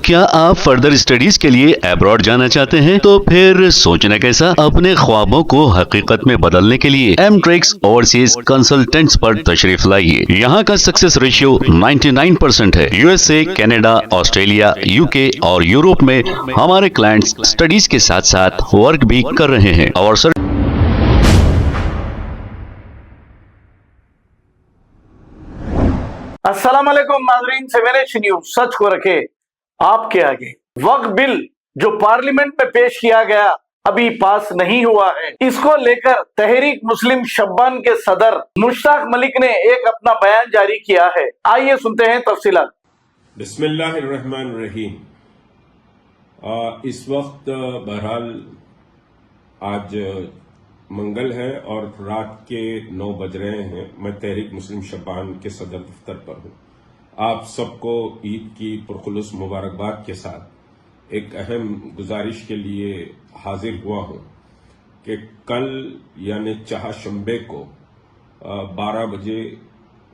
کیا آپ further studies کے لیے ابراڈ جانا چاہتے ہیں؟ تو پھر سوچنا کیسا، اپنے خوابوں کو حقیقت میں بدلنے کے لیے ایم ٹریکس اوورسیز کنسلٹنٹس پر تشریف لائیے۔ یہاں کا سکسیس ریشیو 99% ہے۔ U S A, Canada, Australia, you کے اور یورپ میں ہمارے کلائنٹس اسٹڈیز کے ساتھ ساتھ ورک بھی کر رہے ہیں اور السلام علیکم ناظرین، 7H نیوز سچ کو رکھے آپ کے آگے۔ وقف بل جو پارلیمنٹ میں پیش کیا گیا ابھی پاس نہیں ہوا ہے، اس کو لے کر تحریک مسلم شبان کے صدر مشتاق ملک نے ایک اپنا بیان جاری کیا ہے۔ آئیے سنتے ہیں تفصیلات۔ بسم اللہ الرحمن الرحیم۔ اس وقت بہرحال آج منگل ہے اور رات کے 9 بج رہے ہیں۔ میں تحریک مسلم شبان کے صدر دفتر پر ہوں۔ آپ سب کو عید کی پرخلوص مبارکباد کے ساتھ ایک اہم گزارش کے لیے حاضر ہوا ہوں کہ کل یعنی چہارشنبے کو 12 بجے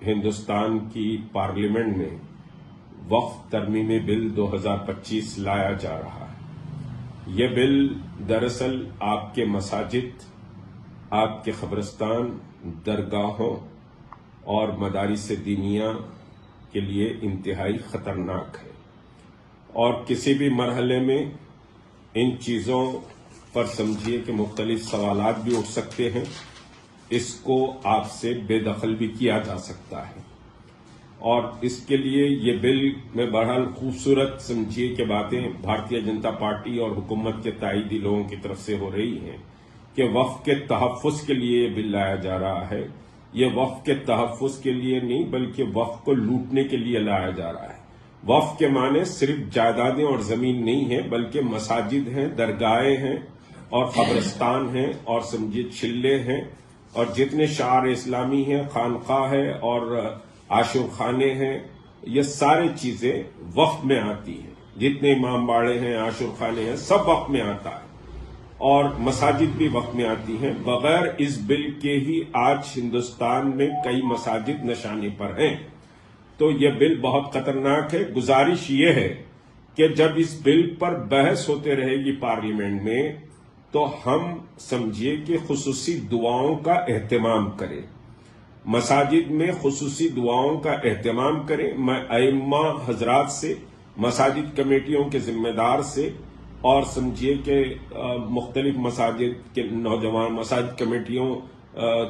ہندوستان کی پارلیمنٹ میں وقف ترمیمی بل 2025 لایا جا رہا ہے۔ یہ بل دراصل آپ کے مساجد، آپ کے قبرستان، درگاہوں اور مدارس دینیہ کے لیے انتہائی خطرناک ہے، اور کسی بھی مرحلے میں ان چیزوں پر سمجھیے کہ مختلف سوالات بھی اٹھ سکتے ہیں۔ اس کو آپ سے بے دخل بھی کیا جا سکتا ہے، اور اس کے لیے یہ بل میں بہرحال خوبصورت سمجھیے کہ باتیں بھارتیہ جنتا پارٹی اور حکومت کے تائیدی لوگوں کی طرف سے ہو رہی ہیں کہ وقف کے تحفظ کے لیے یہ بل لایا جا رہا ہے۔ یہ وقف کے تحفظ کے لیے نہیں بلکہ وقف کو لوٹنے کے لیے لایا جا رہا ہے۔ وقف کے معنی صرف جائیدادیں اور زمین نہیں ہے، بلکہ مساجد ہیں، درگاہیں ہیں اور قبرستان ہیں اور سمجھیے چلے ہیں، اور جتنے شعائر اسلامی ہیں، خانقاہ ہے اور عاشور خانے ہیں، یہ ساری چیزیں وقف میں آتی ہیں۔ جتنے امام باڑے ہیں، عاشور خانے ہیں، سب وقف میں آتا ہے، اور مساجد بھی وقف میں آتی ہیں۔ بغیر اس بل کے ہی آج ہندوستان میں کئی مساجد نشانے پر ہیں، تو یہ بل بہت خطرناک ہے۔ گزارش یہ ہے کہ جب اس بل پر بحث ہوتے رہے گی پارلیمنٹ میں، تو ہم سمجھیے کہ خصوصی دعاؤں کا اہتمام کریں، مساجد میں خصوصی دعاؤں کا اہتمام کریں۔ میں ائمہ حضرات سے، مساجد کمیٹیوں کے ذمہ دار سے اور سمجھیے کہ مختلف مساجد کے نوجوان مساجد کمیٹیوں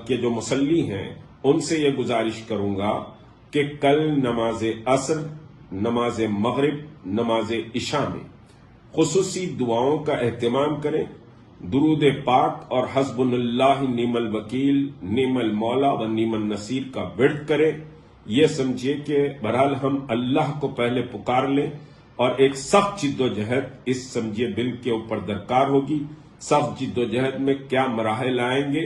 کے جو مصلی ہیں، ان سے یہ گزارش کروں گا کہ کل نماز عصر، نماز مغرب، نماز عشاء میں خصوصی دعاؤں کا اہتمام کریں۔ درود پاک اور حسبنا اللہ نعم الوکیل، نعم المولا و نعم النصیر کا ورد کریں۔ یہ سمجھیے کہ بہرحال ہم اللہ کو پہلے پکار لیں، اور ایک سخت جد و جہد اس سمجھیے بل کے اوپر درکار ہوگی۔ سخت جد و جہد میں کیا مراحل آئیں گے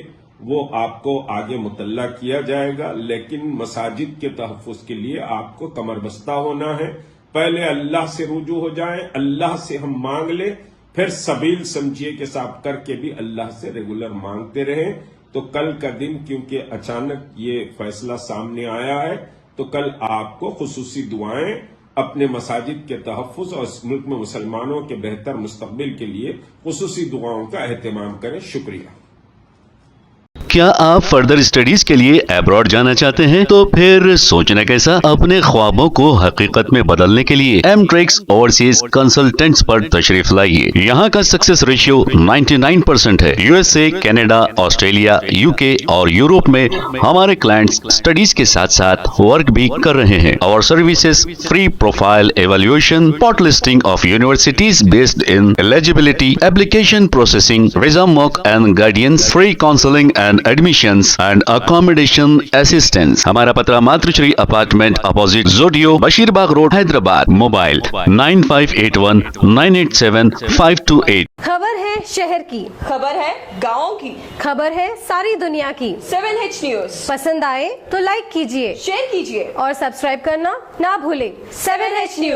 وہ آپ کو آگے مطلع کیا جائے گا، لیکن مساجد کے تحفظ کے لیے آپ کو کمر بستہ ہونا ہے۔ پہلے اللہ سے رجوع ہو جائیں، اللہ سے ہم مانگ لیں، پھر سبیل سمجھیے کہ صاحب کر کے بھی اللہ سے ریگولر مانگتے رہیں۔ تو کل کا دن کیونکہ اچانک یہ فیصلہ سامنے آیا ہے، تو کل آپ کو خصوصی دعائیں اپنے مساجد کے تحفظ اور اس ملک میں مسلمانوں کے بہتر مستقبل کے لیے خصوصی دعاؤں کا اہتمام کریں۔ شکریہ۔ کیا آپ فردر اسٹڈیز کے لیے ابراڈ جانا چاہتے ہیں؟ تو پھر سوچنا کیسا، اپنے خوابوں کو حقیقت میں بدلنے کے لیے ایم ٹریکس اوورسیز کنسلٹنٹس پر تشریف لائیے۔ یہاں کا سکسیس ریشیو 99% ہے۔ U S A, Canada, Australia, you کے اور یورپ میں ہمارے کلائنٹس اسٹڈیز کے ساتھ ساتھ ورک بھی کر رہے ہیں اور services free profile evaluation, port listing of universities based in eligibility, application processing, visa موک and guidance, free counselling and admissions and accommodation assistance. ہمارا پتہ ماتر شری اپارٹمنٹ اپوزٹ زوڈیو، بشیر باغ روڈ، حیدرآباد۔ موبائل 9581987528۔ خبر ہے شہر کی، خبر ہے گاؤں کی، خبر ہے ساری دنیا کی۔ 7H نیوز پسند آئے تو لائک کیجئے، شیئر کیجئے اور سبسکرائب کرنا نہ بھولیں۔ 7H news.